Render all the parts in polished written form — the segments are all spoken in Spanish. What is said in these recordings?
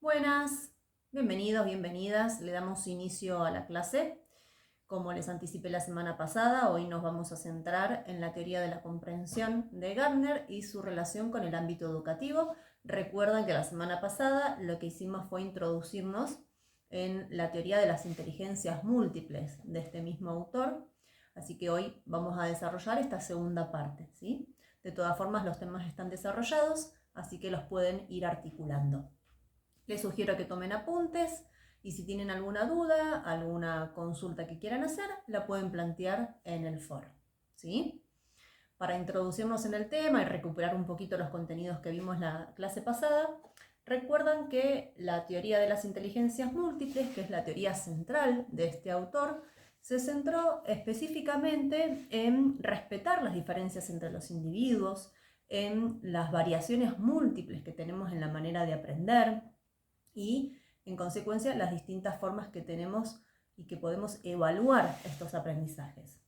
Buenas, bienvenidos, bienvenidas. Le damos inicio a la clase. Como les anticipé la semana pasada, hoy nos vamos a centrar en la teoría de la comprensión de Gardner y su relación con el ámbito educativo. Recuerden que la semana pasada lo que hicimos fue introducirnos en la teoría de las inteligencias múltiples de este mismo autor. Así que hoy vamos a desarrollar esta segunda parte, ¿sí? De todas formas, los temas están desarrollados, así que los pueden ir articulando. Les sugiero que tomen apuntes y si tienen alguna duda, alguna consulta que quieran hacer, la pueden plantear en el foro, ¿sí? Para introducirnos en el tema y recuperar un poquito los contenidos que vimos la clase pasada, recuerdan que la teoría de las inteligencias múltiples, que es la teoría central de este autor, se centró específicamente en respetar las diferencias entre los individuos, en las variaciones múltiples que tenemos en la manera de aprender, y en consecuencia las distintas formas que tenemos y que podemos evaluar estos aprendizajes.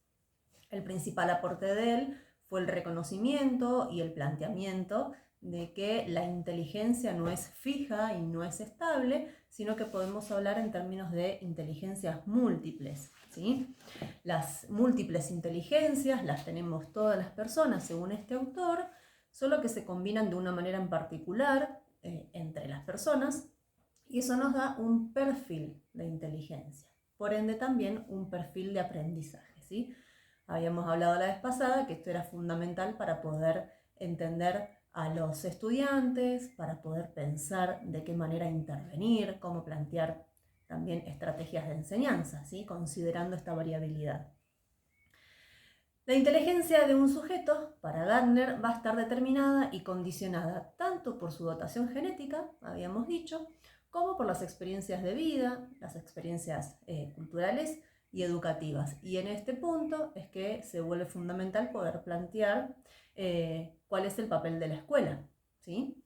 El principal aporte de él fue el reconocimiento y el planteamiento de que la inteligencia no es fija y no es estable, sino que podemos hablar en términos de inteligencias múltiples, ¿sí? Las múltiples inteligencias las tenemos todas las personas según este autor, solo que se combinan de una manera en particular entre las personas, y eso nos da un perfil de inteligencia, por ende también un perfil de aprendizaje, ¿sí? Habíamos hablado la vez pasada que esto era fundamental para poder entender a los estudiantes, para poder pensar de qué manera intervenir, cómo plantear también estrategias de enseñanza, ¿sí? Considerando esta variabilidad. La inteligencia de un sujeto, para Gardner, va a estar determinada y condicionada tanto por su dotación genética, habíamos dicho, como por las experiencias de vida, las experiencias culturales y educativas. Y en este punto es que se vuelve fundamental poder plantear cuál es el papel de la escuela, ¿sí?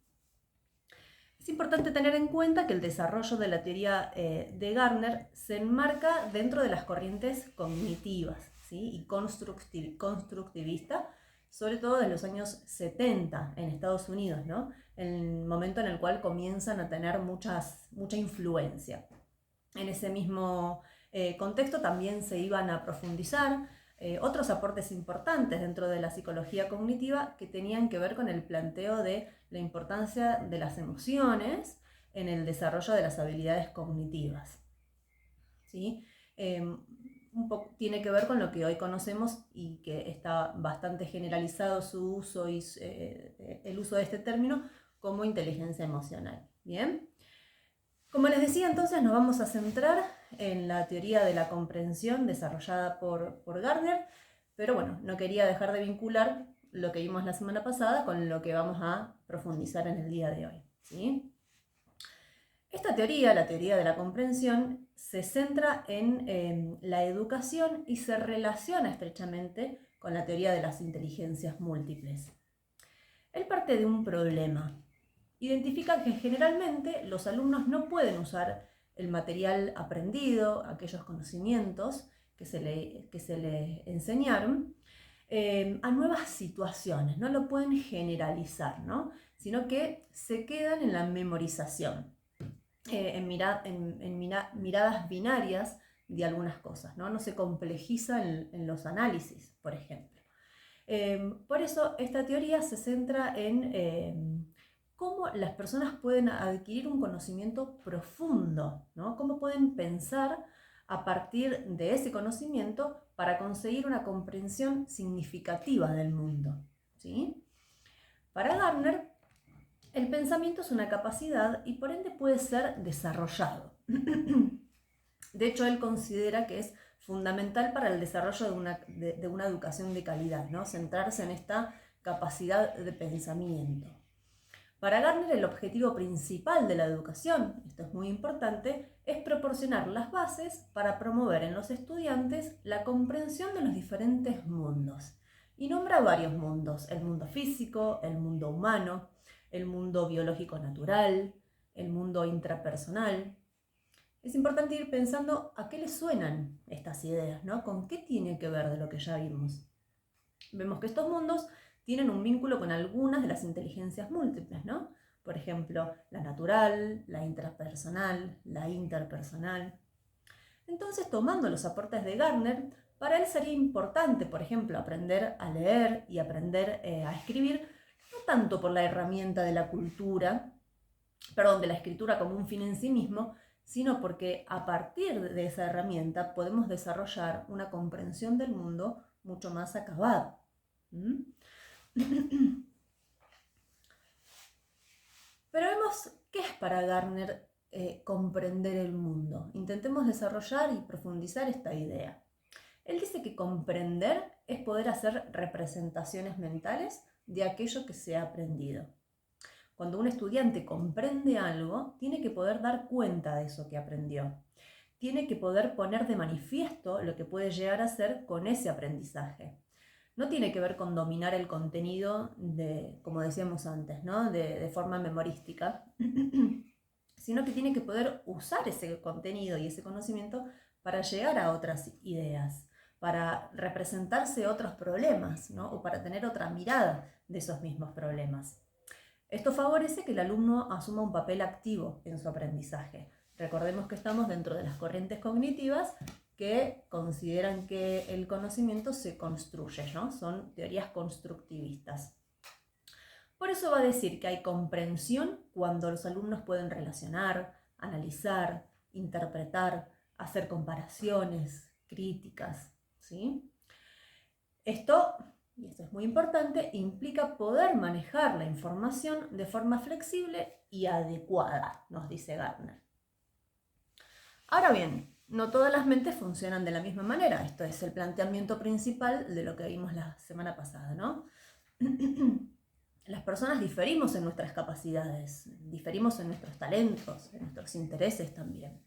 Es importante tener en cuenta que el desarrollo de la teoría de Gardner se enmarca dentro de las corrientes cognitivas, ¿sí? Y constructivista, sobre todo desde los años 70 en Estados Unidos, ¿no? El momento en el cual comienzan a tener mucha influencia. En ese mismo contexto también se iban a profundizar otros aportes importantes dentro de la psicología cognitiva que tenían que ver con el planteo de la importancia de las emociones en el desarrollo de las habilidades cognitivas, ¿sí? Un poco tiene que ver con lo que hoy conocemos y que está bastante generalizado su uso y el uso de este término como inteligencia emocional. Bien. Como les decía, entonces nos vamos a centrar en la teoría de la comprensión desarrollada por Gardner, pero bueno, no quería dejar de vincular lo que vimos la semana pasada con lo que vamos a profundizar en el día de hoy, ¿sí? Esta teoría, la teoría de la comprensión, se centra en la educación y se relaciona estrechamente con la teoría de las inteligencias múltiples. Él parte de un problema. Identifica que generalmente los alumnos no pueden usar el material aprendido, aquellos conocimientos que se le enseñaron, a nuevas situaciones, no lo pueden generalizar, ¿no? Sino que se quedan en la memorización, en miradas binarias de algunas cosas, ¿no? No se complejiza en los análisis, por ejemplo. Por eso esta teoría se centra en cómo las personas pueden adquirir un conocimiento profundo, ¿no? Cómo pueden pensar a partir de ese conocimiento para conseguir una comprensión significativa del mundo, ¿sí? Para Gardner, el pensamiento es una capacidad y por ende puede ser desarrollado. De hecho, él considera que es fundamental para el desarrollo de una educación de calidad, ¿no? Centrarse en esta capacidad de pensamiento. Para Gardner, el objetivo principal de la educación, esto es muy importante, es proporcionar las bases para promover en los estudiantes la comprensión de los diferentes mundos. Y nombra varios mundos: el mundo físico, el mundo humano, el mundo biológico natural, el mundo intrapersonal. Es importante ir pensando a qué les suenan estas ideas, ¿no? ¿Con qué tiene que ver de lo que ya vimos? Vemos que estos mundos tienen un vínculo con algunas de las inteligencias múltiples, ¿no? Por ejemplo, la natural, la intrapersonal, la interpersonal. Entonces, tomando los aportes de Gardner, para él sería importante, por ejemplo, aprender a leer y aprender a escribir, no tanto por la herramienta de la cultura, de la escritura como un fin en sí mismo, sino porque a partir de esa herramienta podemos desarrollar una comprensión del mundo mucho más acabada. Pero vemos qué es para Gardner comprender el mundo. Intentemos desarrollar y profundizar esta idea. Él dice que comprender es poder hacer representaciones mentales de aquello que se ha aprendido. Cuando un estudiante comprende algo, tiene que poder dar cuenta de eso que aprendió. Tiene que poder poner de manifiesto lo que puede llegar a ser con ese aprendizaje. No tiene que ver con dominar el contenido, como decíamos antes, ¿no? de forma memorística, sino que tiene que poder usar ese contenido y ese conocimiento para llegar a otras ideas, para representarse otros problemas, ¿no? O para tener otra mirada de esos mismos problemas. Esto favorece que el alumno asuma un papel activo en su aprendizaje. Recordemos que estamos dentro de las corrientes cognitivas que consideran que el conocimiento se construye, ¿no? Son teorías constructivistas. Por eso va a decir que hay comprensión cuando los alumnos pueden relacionar, analizar, interpretar, hacer comparaciones, críticas, ¿sí? Esto, y esto es muy importante, implica poder manejar la información de forma flexible y adecuada, nos dice Gardner. Ahora bien, no todas las mentes funcionan de la misma manera. Esto es el planteamiento principal de lo que vimos la semana pasada, ¿no? Las personas diferimos en nuestras capacidades, diferimos en nuestros talentos, en nuestros intereses también.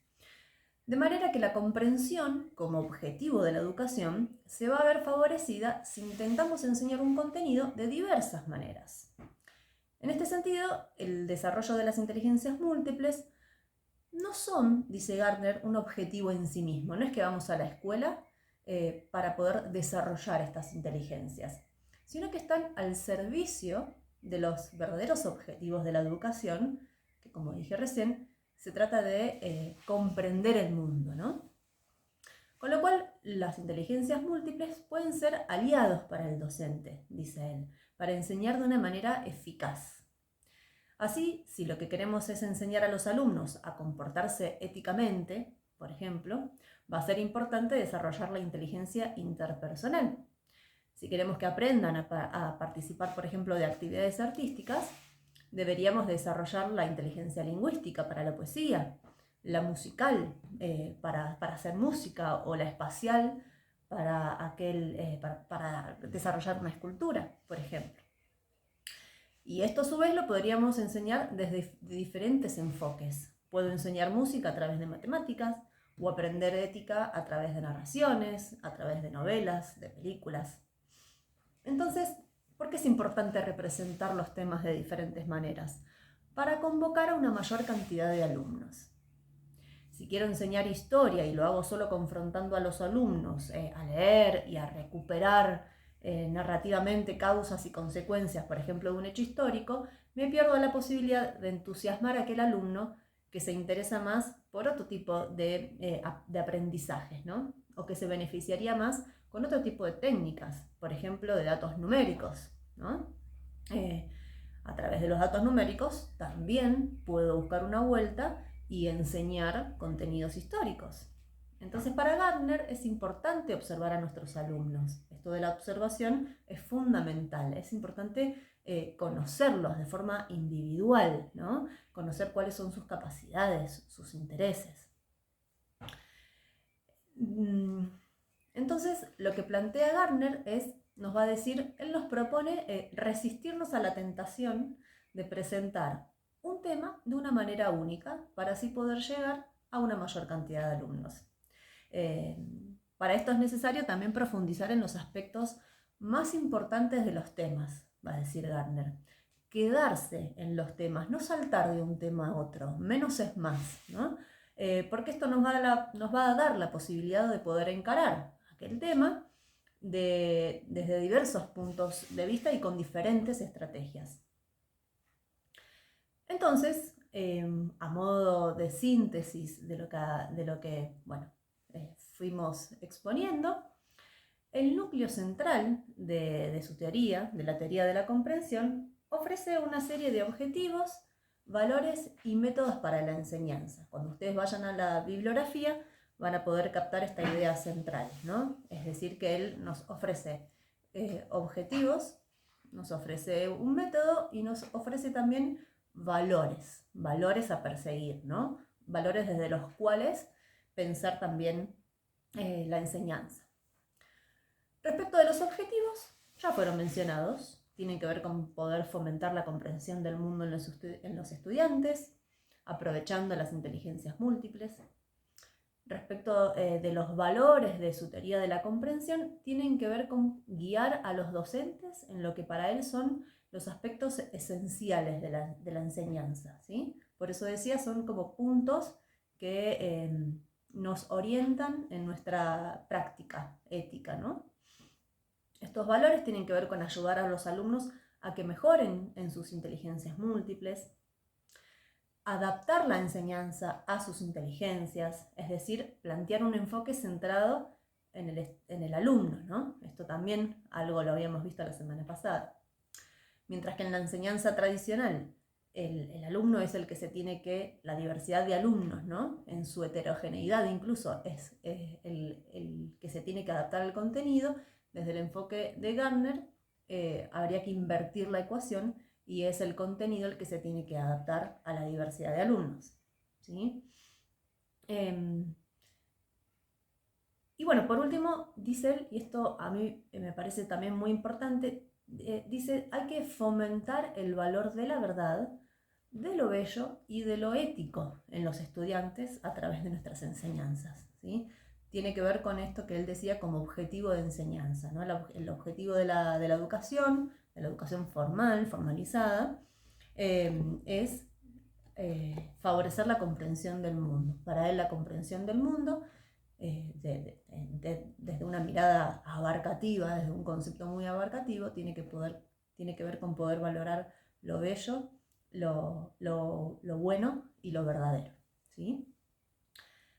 De manera que la comprensión, como objetivo de la educación, se va a ver favorecida si intentamos enseñar un contenido de diversas maneras. En este sentido, el desarrollo de las inteligencias múltiples no son, dice Gardner, un objetivo en sí mismo. No es que vamos a la escuela para poder desarrollar estas inteligencias, sino que están al servicio de los verdaderos objetivos de la educación, que como dije recién, se trata de comprender el mundo, ¿no? Con lo cual, las inteligencias múltiples pueden ser aliados para el docente, dice él, para enseñar de una manera eficaz. Así, si lo que queremos es enseñar a los alumnos a comportarse éticamente, por ejemplo, va a ser importante desarrollar la inteligencia interpersonal. Si queremos que aprendan a participar, por ejemplo, de actividades artísticas, deberíamos desarrollar la inteligencia lingüística para la poesía, la musical para hacer música o la espacial para desarrollar una escultura, por ejemplo. Y esto a su vez lo podríamos enseñar desde diferentes enfoques. Puedo enseñar música a través de matemáticas o aprender ética a través de narraciones, a través de novelas, de películas. Entonces, ¿por qué es importante representar los temas de diferentes maneras? Para convocar a una mayor cantidad de alumnos. Si quiero enseñar historia y lo hago solo confrontando a los alumnos a leer y a recuperar narrativamente causas y consecuencias, por ejemplo, de un hecho histórico, me pierdo la posibilidad de entusiasmar a aquel alumno que se interesa más por otro tipo de aprendizajes, ¿no? O que se beneficiaría más con otro tipo de técnicas, por ejemplo, de datos numéricos, ¿no? A través de los datos numéricos también puedo buscar una vuelta y enseñar contenidos históricos. Entonces, para Gardner es importante observar a nuestros alumnos. Esto de la observación es fundamental. Es importante conocerlos de forma individual, ¿no? Conocer cuáles son sus capacidades, sus intereses. Entonces, lo que plantea Gardner nos va a decir, él nos propone resistirnos a la tentación de presentar un tema de una manera única para así poder llegar a una mayor cantidad de alumnos. Para esto es necesario también profundizar en los aspectos más importantes de los temas, va a decir Gardner. Quedarse en los temas, no saltar de un tema a otro, menos es más, ¿no? Porque esto nos va a dar la posibilidad de poder encarar aquel tema desde diversos puntos de vista y con diferentes estrategias. Entonces, a modo de síntesis de lo que fuimos exponiendo, el núcleo central de su teoría, de la teoría de la comprensión, ofrece una serie de objetivos, valores y métodos para la enseñanza. Cuando ustedes vayan a la bibliografía, van a poder captar esta idea central, ¿no? Es decir, que él nos ofrece objetivos, nos ofrece un método y nos ofrece también valores a perseguir, ¿no? Valores desde los cuales pensar también la enseñanza. Respecto de los objetivos, ya fueron mencionados. Tienen que ver con poder fomentar la comprensión del mundo en los estudiantes, aprovechando las inteligencias múltiples. Respecto de los valores de su teoría de la comprensión, tienen que ver con guiar a los docentes en lo que para él son los aspectos esenciales de la enseñanza, ¿sí? Por eso decía, son como puntos que nos orientan en nuestra práctica ética, ¿no? Estos valores tienen que ver con ayudar a los alumnos a que mejoren en sus inteligencias múltiples, adaptar la enseñanza a sus inteligencias, es decir, plantear un enfoque centrado en el alumno, ¿no? Esto también algo lo habíamos visto la semana pasada. Mientras que en la enseñanza tradicional el alumno es el que se tiene que, la diversidad de alumnos, ¿no? En su heterogeneidad incluso es el que se tiene que adaptar al contenido. Desde el enfoque de Gardner habría que invertir la ecuación y es el contenido el que se tiene que adaptar a la diversidad de alumnos, ¿sí? Y bueno, por último, dice él, y esto a mí me parece también muy importante, dice, hay que fomentar el valor de la verdad, de lo bello y de lo ético en los estudiantes a través de nuestras enseñanzas, ¿sí? Tiene que ver con esto que él decía como objetivo de enseñanza, ¿no? El objetivo de la educación formal, formalizada, es favorecer la comprensión del mundo. Para él la comprensión del mundo, desde una mirada abarcativa, desde un concepto muy abarcativo, tiene que ver con poder valorar lo bello, lo bueno y lo verdadero, ¿sí?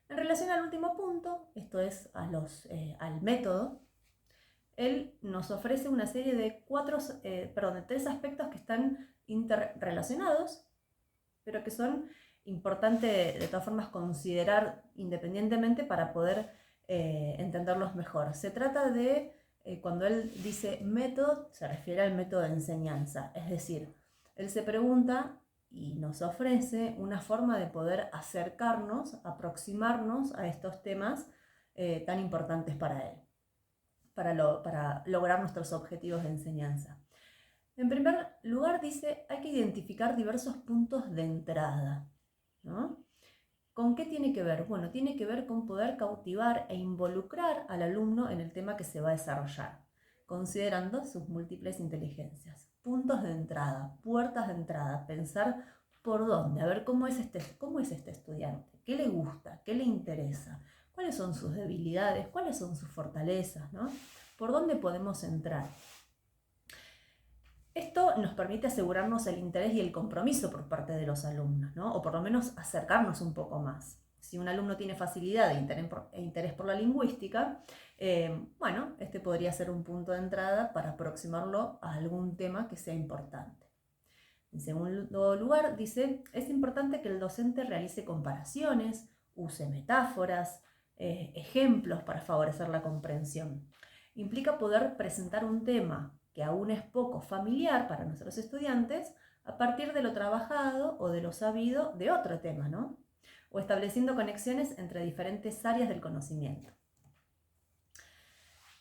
En relación al último punto, esto es al método, él nos ofrece una serie de tres aspectos que están interrelacionados, pero que son importantes de todas formas considerar independientemente para poder entenderlos mejor. Se trata de, cuando él dice método, se refiere al método de enseñanza, es decir, él se pregunta y nos ofrece una forma de poder acercarnos, aproximarnos a estos temas tan importantes para él, para lograr nuestros objetivos de enseñanza. En primer lugar dice, hay que identificar diversos puntos de entrada, ¿no? ¿Con qué tiene que ver? Bueno, tiene que ver con poder cautivar e involucrar al alumno en el tema que se va a desarrollar, considerando sus múltiples inteligencias. Puntos de entrada, puertas de entrada, pensar por dónde, a ver cómo es este estudiante, qué le gusta, qué le interesa, cuáles son sus debilidades, cuáles son sus fortalezas, ¿no? ¿Por dónde podemos entrar? Esto nos permite asegurarnos el interés y el compromiso por parte de los alumnos, ¿no? O por lo menos acercarnos un poco más. Si un alumno tiene facilidad e interés por la lingüística, bueno, este podría ser un punto de entrada para aproximarlo a algún tema que sea importante. En segundo lugar, dice, es importante que el docente realice comparaciones, use metáforas, ejemplos para favorecer la comprensión. Implica poder presentar un tema que aún es poco familiar para nuestros estudiantes a partir de lo trabajado o de lo sabido de otro tema, ¿no? O estableciendo conexiones entre diferentes áreas del conocimiento.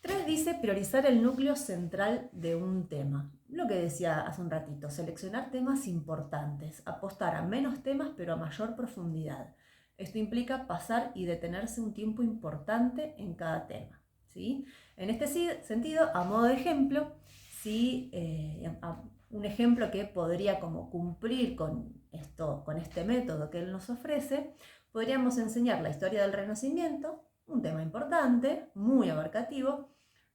3 dice priorizar el núcleo central de un tema. Lo que decía hace un ratito, seleccionar temas importantes, apostar a menos temas pero a mayor profundidad. Esto implica pasar y detenerse un tiempo importante en cada tema, ¿sí? En este sentido, a modo de ejemplo, un ejemplo que podría como cumplir con este método que él nos ofrece, podríamos enseñar la historia del Renacimiento, un tema importante, muy abarcativo,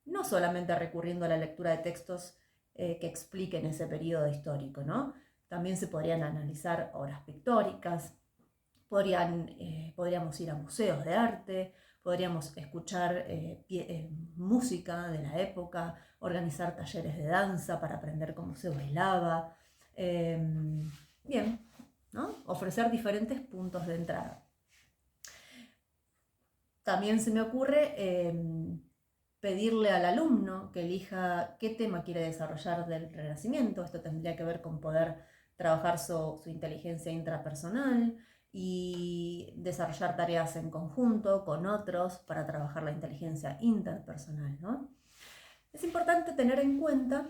no solamente recurriendo a la lectura de textos que expliquen ese periodo histórico, ¿no? También se podrían analizar obras pictóricas, podríamos ir a museos de arte, podríamos escuchar música de la época, organizar talleres de danza para aprender cómo se bailaba. Bien, ¿no? Ofrecer diferentes puntos de entrada. También se me ocurre pedirle al alumno que elija qué tema quiere desarrollar del Renacimiento. Esto tendría que ver con poder trabajar su inteligencia intrapersonal y desarrollar tareas en conjunto con otros para trabajar la inteligencia interpersonal, ¿no? Es importante tener en cuenta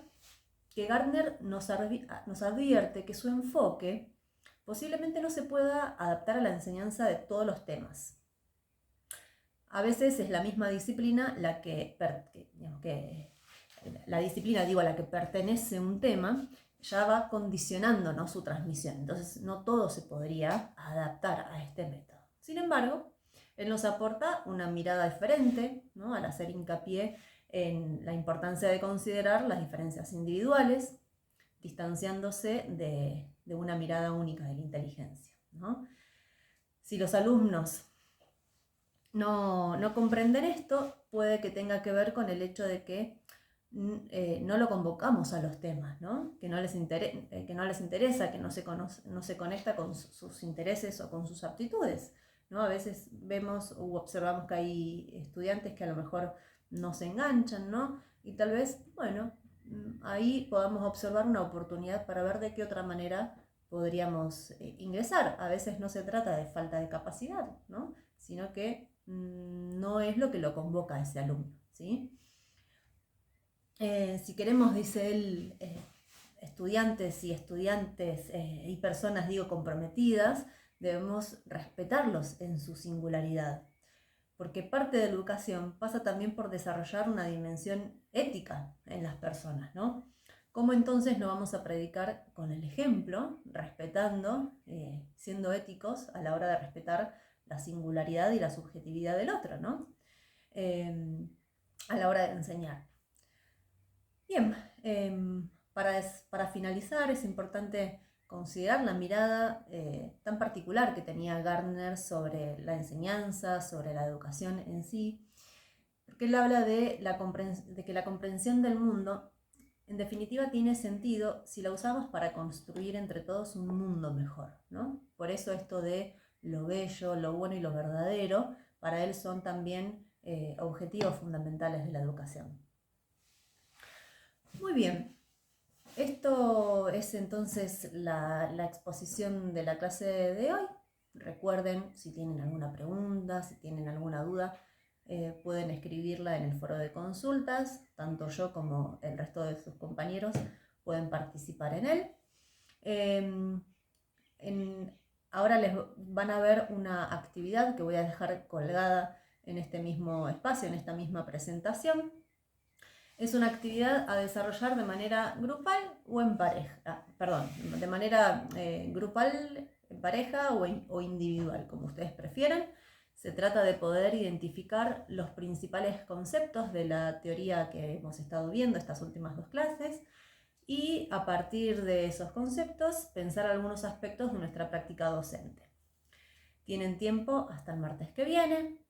que Gardner nos advierte que su enfoque posiblemente no se pueda adaptar a la enseñanza de todos los temas. A veces es la misma disciplina la a la que pertenece un tema, ya va condicionando, ¿no?, su transmisión. Entonces no todo se podría adaptar a este método. Sin embargo, él nos aporta una mirada diferente, ¿no?, al hacer hincapié en la importancia de considerar las diferencias individuales, distanciándose de una mirada única de la inteligencia, ¿no? Si los alumnos no comprenden esto, puede que tenga que ver con el hecho de que no lo convocamos a los temas, ¿no? Que no les interesa, que no se conecta con sus intereses o con sus aptitudes, ¿no? A veces vemos u observamos que hay estudiantes que a lo mejor no se enganchan, ¿no? Y tal vez, bueno, ahí podamos observar una oportunidad para ver de qué otra manera podríamos ingresar. A veces no se trata de falta de capacidad, ¿no?, sino que no es lo que lo convoca a ese alumno, ¿sí? Si queremos, dice él, estudiantes y personas, comprometidas, debemos respetarlos en su singularidad, porque parte de la educación pasa también por desarrollar una dimensión ética en las personas, ¿no? ¿Cómo entonces no vamos a predicar con el ejemplo, respetando, siendo éticos a la hora de respetar la singularidad y la subjetividad del otro, ¿no? A la hora de enseñar. Bien, para finalizar es importante considerar la mirada tan particular que tenía Gardner sobre la enseñanza, sobre la educación en sí, porque él habla de que la comprensión del mundo en definitiva tiene sentido si la usamos para construir entre todos un mundo mejor, ¿no? Por eso esto de lo bello, lo bueno y lo verdadero, para él son también objetivos fundamentales de la educación. Muy bien, esto es entonces la exposición de la clase de hoy. Recuerden, si tienen alguna pregunta, si tienen alguna duda, pueden escribirla en el foro de consultas. Tanto yo como el resto de sus compañeros pueden participar en él. Ahora les van a ver una actividad que voy a dejar colgada en este mismo espacio, en esta misma presentación. Es una actividad a desarrollar de manera grupal o en pareja, de manera grupal, en pareja o individual, como ustedes prefieran. Se trata de poder identificar los principales conceptos de la teoría que hemos estado viendo estas últimas dos clases y a partir de esos conceptos pensar algunos aspectos de nuestra práctica docente. Tienen tiempo hasta el martes que viene.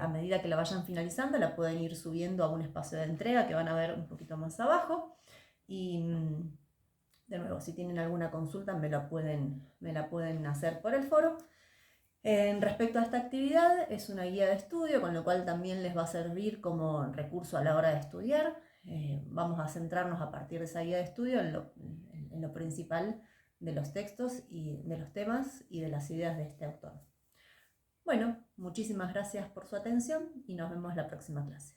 A medida que la vayan finalizando, la pueden ir subiendo a un espacio de entrega que van a ver un poquito más abajo. Y de nuevo, si tienen alguna consulta, me la pueden hacer por el foro. Respecto a esta actividad, es una guía de estudio, con lo cual también les va a servir como recurso a la hora de estudiar. Vamos a centrarnos a partir de esa guía de estudio en lo principal de los textos y de los temas y de las ideas de este autor. Bueno, muchísimas gracias por su atención y nos vemos la próxima clase.